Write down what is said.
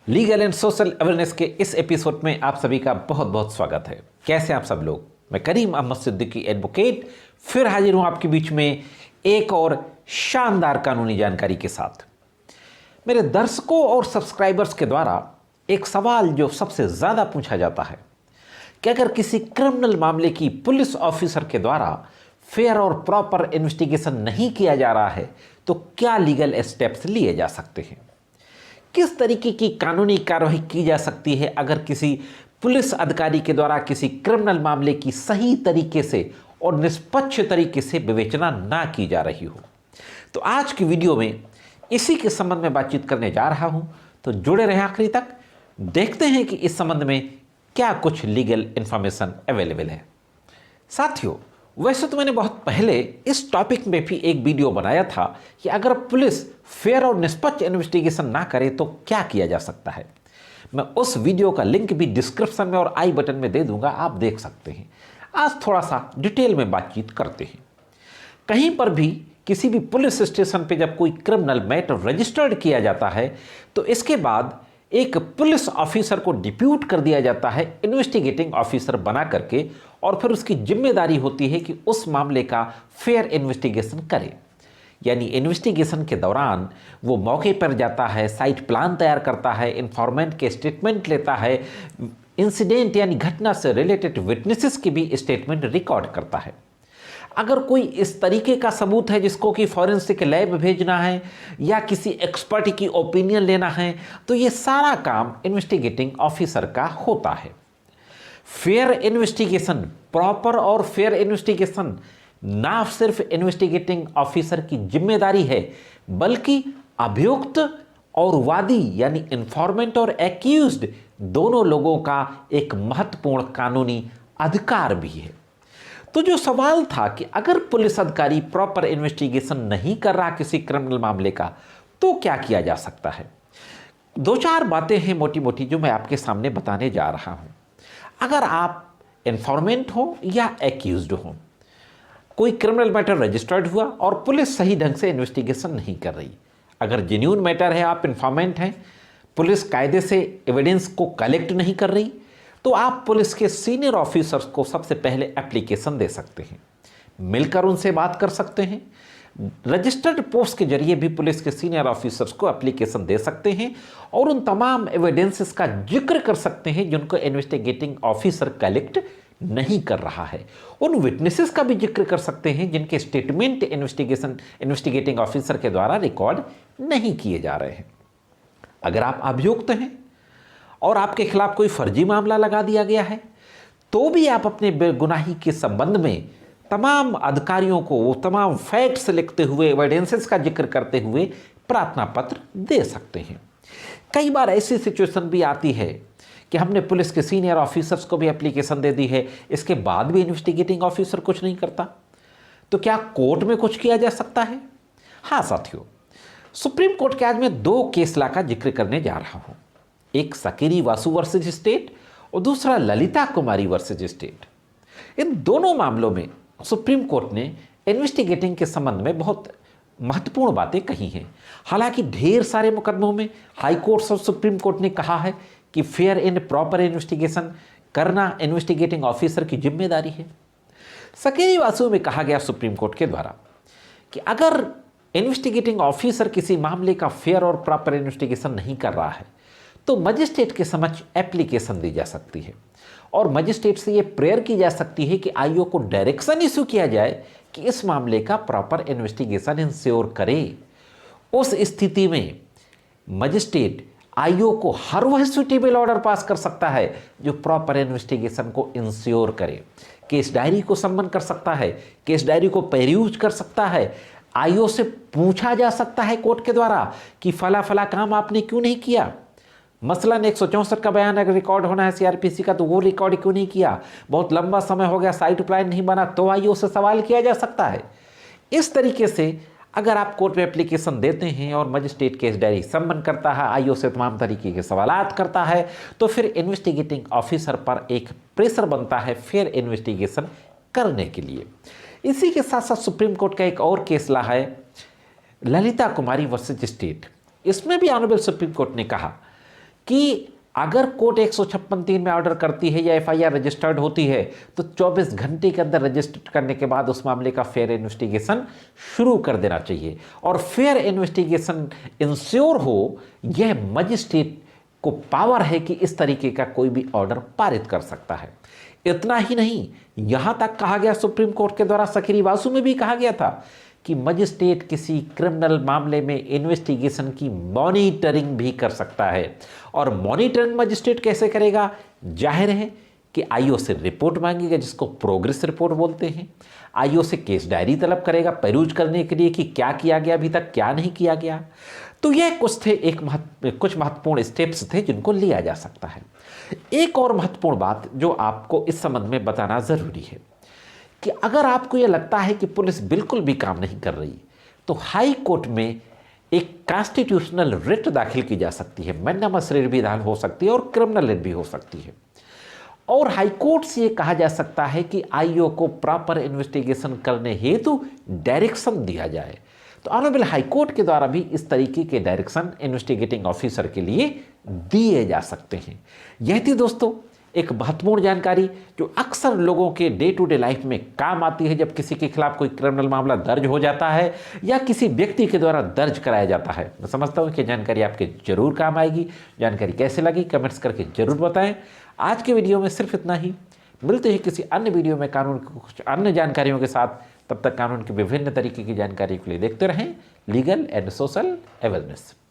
Legal and social awareness के इस episode में आप सभी का बहुत बहुत स्वागत है। कैसे आप सब लोग? मैं करीम अहमद सिद्दीकी एडवोकेट फिर हाजिर हूं आपके बीच में एक और शानदार कानूनी जानकारी के साथ। मेरे दर्शकों और सब्सक्राइबर्स के द्वारा एक सवाल जो सबसे ज़्यादा पूछा जाता है कि अगर किसी क्रिमिनल मामले की पुलिस ऑफिसर के द्वारा फेयर और प्रॉपर इन्वेस्टिगेशन नहीं किया जा रहा है तो क्या लीगल स्टेप्स लिए जा सकते हैं, किस तरीके की कानूनी कार्रवाई की जा सकती है अगर किसी पुलिस अधिकारी के द्वारा किसी क्रिमिनल मामले की सही तरीके से और निष्पक्ष तरीके से विवेचना ना की जा रही हो। तो आज की वीडियो में इसी के संबंध में बातचीत करने जा रहा हूं, तो जुड़े रहें आखिरी तक। देखते हैं कि इस संबंध में क्या कुछ लीगल इंफॉर्मेशन अवेलेबल है। साथियों, वैसे तो मैंने बहुत पहले इस टॉपिक में भी एक वीडियो बनाया था कि अगर पुलिस फेयर और निष्पक्ष इन्वेस्टिगेशन ना करे तो क्या किया जा सकता है। मैं उस वीडियो का लिंक भी डिस्क्रिप्शन में और आई बटन में दे दूंगा, आप देख सकते हैं। आज थोड़ा सा डिटेल में बातचीत करते हैं। कहीं पर भी किसी भी पुलिस स्टेशन पे जब कोई क्रिमिनल मैटर रजिस्टर्ड किया जाता है तो इसके बाद एक पुलिस ऑफिसर को डिप्यूट कर दिया जाता है इन्वेस्टिगेटिंग ऑफिसर बना करके, और फिर उसकी जिम्मेदारी होती है कि उस मामले का फेयर इन्वेस्टिगेशन करे। यानी इन्वेस्टिगेशन के दौरान वो मौके पर जाता है, साइट प्लान तैयार करता है, इन्फॉर्मेंट के स्टेटमेंट लेता है, इंसिडेंट यानी घटना से रिलेटेड विटनेसेस की भी स्टेटमेंट रिकॉर्ड करता है। अगर कोई इस तरीके का सबूत है जिसको कि फॉरेंसिक लैब भेजना है या किसी एक्सपर्ट की ओपिनियन लेना है तो ये सारा काम इन्वेस्टिगेटिंग ऑफिसर का होता है। फेयर इन्वेस्टिगेशन, प्रॉपर और फेयर इन्वेस्टिगेशन ना सिर्फ इन्वेस्टिगेटिंग ऑफिसर की जिम्मेदारी है बल्कि अभियुक्त और वादी यानी इन्फॉर्मेंट और एक्यूज्ड दोनों लोगों का एक महत्वपूर्ण कानूनी अधिकार भी है। तो जो सवाल था कि अगर पुलिस अधिकारी प्रॉपर इन्वेस्टिगेशन नहीं कर रहा किसी क्रिमिनल मामले का तो क्या किया जा सकता है। दो चार बातें हैं मोटी मोटी जो मैं आपके सामने बताने जा रहा हूं। अगर आप इन्फॉर्मेंट हो या एक्यूज्ड हो, कोई क्रिमिनल मैटर रजिस्टर्ड हुआ और पुलिस सही ढंग से इन्वेस्टिगेशन नहीं कर रही, अगर जेन्युइन मैटर है, आप इन्फॉर्मेंट हैं, पुलिस कायदे से एविडेंस को कलेक्ट नहीं कर रही, तो आप पुलिस के सीनियर ऑफिसर्स को सबसे पहले एप्लीकेशन दे सकते हैं, मिलकर उनसे बात कर सकते हैं। रजिस्टर्ड पोस्ट के जरिए भी पुलिस के सीनियर ऑफिसर्स को एप्लीकेशन दे सकते हैं और उन तमाम एविडेंसेस का जिक्र कर सकते हैं जिनको इन्वेस्टिगेटिंग ऑफिसर कलेक्ट नहीं कर रहा है। उन विटनेसेस का भी जिक्र कर सकते हैं जिनके स्टेटमेंट इन्वेस्टिगेटिंग ऑफिसर के द्वारा रिकॉर्ड नहीं किए जा रहे हैं। अगर आप अभियुक्त हैं और आपके खिलाफ कोई फर्जी मामला लगा दिया गया है तो भी आप अपने बेगुनाही के संबंध में तमाम अधिकारियों को वो तमाम फैक्ट्स लिखते हुए, एविडेंसेस का जिक्र करते हुए प्रार्थना पत्र दे सकते हैं। कई बार ऐसी सिचुएशन भी आती है कि हमने पुलिस के सीनियर ऑफिसर्स को भी एप्लीकेशन दे दी है, इसके बाद भी इन्वेस्टिगेटिंग ऑफिसर कुछ नहीं करता, तो क्या कोर्ट में कुछ किया जा सकता है? हाँ साथियों, सुप्रीम कोर्ट के आज मैं दो केस ला का जिक्र करने जा रहा हूं। एक सकेरी वासु वर्सेज स्टेट और दूसरा ललिता कुमारी वर्सेज स्टेट। इन दोनों मामलों में सुप्रीम कोर्ट ने इन्वेस्टिगेटिंग के संबंध में बहुत महत्वपूर्ण बातें कही हैं। हालांकि ढेर सारे मुकदमों में हाई कोर्ट और सुप्रीम कोर्ट ने कहा है कि फेयर एंड प्रॉपर इन्वेस्टिगेशन करना इन्वेस्टिगेटिंग ऑफिसर की जिम्मेदारी है। सकेरी वासु में कहा गया सुप्रीम कोर्ट के द्वारा कि अगर इन्वेस्टिगेटिंग ऑफिसर किसी मामले का फेयर और प्रॉपर इन्वेस्टिगेशन नहीं कर रहा है तो मजिस्ट्रेट के समक्ष एप्लीकेशन दी जा सकती है और मजिस्ट्रेट से ये प्रेयर की जा सकती है कि आईओ को डायरेक्शन इशू किया जाए कि इस मामले का प्रॉपर इन्वेस्टिगेशन इंश्योर करे। उस स्थिति में मजिस्ट्रेट आईओ को हर वह सुटेबल ऑर्डर पास कर सकता है जो प्रॉपर इन्वेस्टिगेशन को इंश्योर करे। केस डायरी को सम्मन कर सकता है, केस डायरी को पेरूज कर सकता है, आईओ से पूछा जा सकता है कोर्ट के द्वारा कि फला फला काम आपने क्यों नहीं किया। मसलन 164 का बयान अगर रिकॉर्ड होना है सीआरपीसी का तो वो रिकॉर्ड क्यों नहीं किया, बहुत लंबा समय हो गया, साइट प्लान नहीं बना, तो आईओ से सवाल किया जा सकता है। इस तरीके से अगर आप कोर्ट में एप्लीकेशन देते हैं और मजिस्ट्रेट केस डायरी सम्मन करता है, आईओ से तमाम तरीके के सवालात करता है, तो फिर इन्वेस्टिगेटिंग ऑफिसर पर एक प्रेशर बनता है फेयर इन्वेस्टिगेशन करने के लिए। इसी के साथ साथ सुप्रीम कोर्ट का एक और केस ला है ललिता कुमारी वर्सेज स्टेट। इसमें भी ऑनरेबल सुप्रीम कोर्ट ने कहा कि अगर कोर्ट 156(3) में ऑर्डर करती है या एफआईआर रजिस्टर्ड होती है तो 24 घंटे के अंदर रजिस्टर करने के बाद उस मामले का फेयर इन्वेस्टिगेशन शुरू कर देना चाहिए। और फेयर इन्वेस्टिगेशन इंश्योर हो, यह मजिस्ट्रेट को पावर है कि इस तरीके का कोई भी ऑर्डर पारित कर सकता है। इतना ही नहीं, यहां तक कहा गया सुप्रीम कोर्ट के द्वारा, सखीरी वासु में भी कहा गया था कि मजिस्ट्रेट किसी क्रिमिनल मामले में इन्वेस्टिगेशन की मॉनिटरिंग भी कर सकता है। और मॉनिटरिंग मजिस्ट्रेट कैसे करेगा? जाहिर है कि आईओ से रिपोर्ट मांगेगा, जिसको प्रोग्रेस रिपोर्ट बोलते हैं। आईओ से केस डायरी तलब करेगा पेरूज करने के लिए कि क्या किया गया अभी तक, क्या नहीं किया गया। तो यह कुछ थे, कुछ महत्वपूर्ण स्टेप्स थे जिनको लिया जा सकता है। एक और महत्वपूर्ण बात जो आपको इस संबंध में बताना जरूरी है कि अगर आपको यह लगता है कि पुलिस बिल्कुल भी काम नहीं कर रही, तो हाई कोर्ट में एक कॉन्स्टिट्यूशनल रिट दाखिल की जा सकती है। मैंडामस रिट भी दाखिल हो सकती है और क्रिमिनल रिट भी हो सकती है। और हाई कोर्ट से ये कहा जा सकता है कि आईओ को प्रॉपर इन्वेस्टिगेशन करने हेतु डायरेक्शन दिया जाए। तो ऑनरेबल हाई कोर्ट के द्वारा भी इस तरीके के डायरेक्शन इन्वेस्टिगेटिंग ऑफिसर के लिए दिए जा सकते हैं। यह थी दोस्तों एक महत्वपूर्ण जानकारी जो अक्सर लोगों के डे टू डे लाइफ में काम आती है जब किसी के खिलाफ कोई क्रिमिनल मामला दर्ज हो जाता है या किसी व्यक्ति के द्वारा दर्ज कराया जाता है। मैं समझता हूँ कि जानकारी आपके जरूर काम आएगी। जानकारी कैसे लगी कमेंट्स करके जरूर बताएं। आज के वीडियो में सिर्फ इतना ही। मिलते हैं किसी अन्य वीडियो में कानून की कुछ अन्य जानकारियों के साथ। तब तक कानून की विभिन्न तरीके की जानकारी के लिए देखते रहें लीगल एंड सोशल अवेयरनेस।